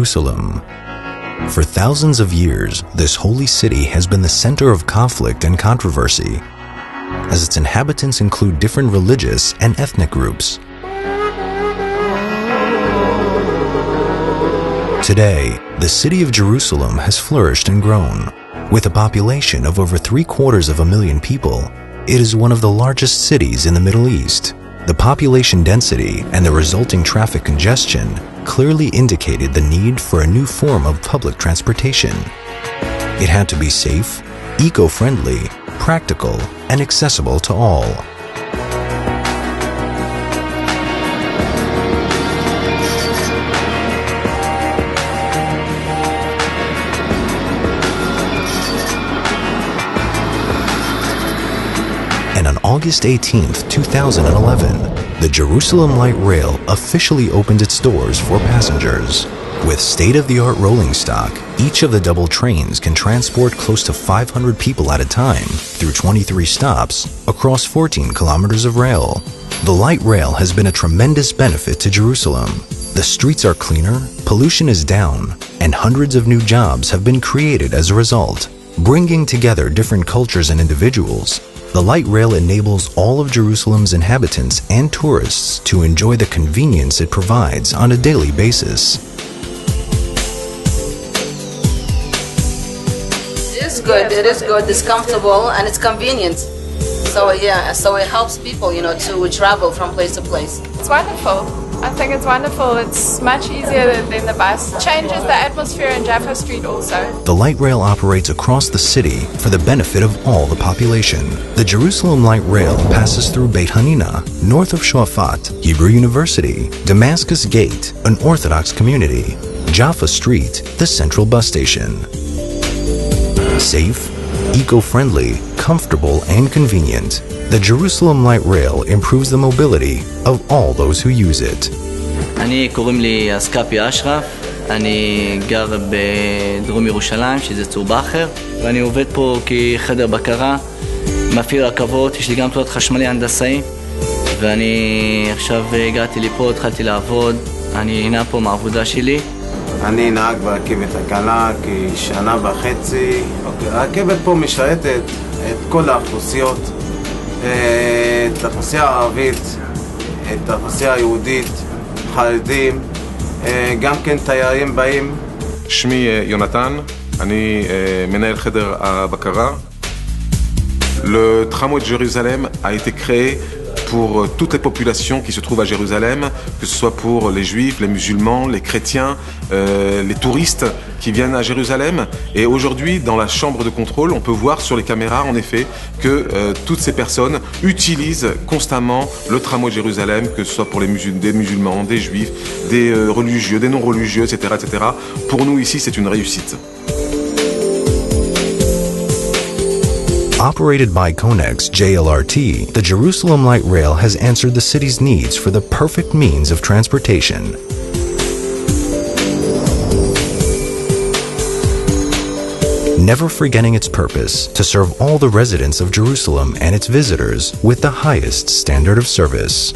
Jerusalem. For thousands of years, this holy city has been the center of conflict and controversy, as its inhabitants include different religious and ethnic groups. Today, the city of Jerusalem has flourished and grown. With a population of over 750,000 people, it is one of the largest cities in the Middle East. The population density and the resulting traffic congestion clearly indicated the need for a new form of public transportation. It had to be safe, eco-friendly, practical, and accessible to all. And on August 18, 2011, the Jerusalem Light Rail officially opened its doors for passengers. With state-of-the-art rolling stock, each of the double trains can transport close to 500 people at a time through 23 stops across 14 kilometers of rail. The light rail has been a tremendous benefit to Jerusalem. The streets are cleaner, pollution is down, and hundreds of new jobs have been created as a result. Bringing together different cultures and individuals, the light rail enables all of Jerusalem's inhabitants and tourists to enjoy the convenience it provides on a daily basis. It is good, it's comfortable, and it's convenient. So yeah, so it helps people, to travel from place to place. It's wonderful. I think it's wonderful. It's much easier than the bus. Changes the atmosphere in Jaffa Street also. The light rail operates across the city for the benefit of all the population. The Jerusalem Light Rail passes through Beit Hanina, north of Shafat, Hebrew University, Damascus Gate, an Orthodox community, Jaffa Street, the central bus station. Safe, eco-friendly, comfortable, and convenient, the Jerusalem Light Rail improves the mobility of all those who use it. אני קוראים לי אסקפי אשרף, אני גר בדרום ירושלים, שזה צור בחר, ואני עובד פה כחדר בקרה, מפעיל רכבות, יש לי גם תעודת חשמלי הנדסאי, ואני עכשיו הגעתי לפה, התחלתי לעבוד, אני נהנה פה מהעבודה שלי. אני נהג ברכבת הקלה כשנה וחצי. הרכבת פה משרתת את כל האוכלוסיות, את האוכלוסייה הערבית, את האוכלוסייה היהודית, חרדים, גם כן תיירים באים. שמי יונתן, אני מנהל חדר הבקרה. Le tramway de Jérusalem a été créé pour toutes les populations qui se trouvent à Jérusalem, que ce soit pour les juifs, les musulmans, les chrétiens, les touristes qui viennent à Jérusalem. Et aujourd'hui, dans la chambre de contrôle, on peut voir sur les caméras, en effet, que toutes ces personnes utilisent constamment le tramway de Jérusalem, que ce soit pour des musulmans, des juifs, des religieux, des non-religieux, etc., etc. Pour nous, ici, c'est une réussite. Operated by Connex JLRT, the Jerusalem Light Rail has answered the city's needs for the perfect means of transportation. Never forgetting its purpose to serve all the residents of Jerusalem and its visitors with the highest standard of service.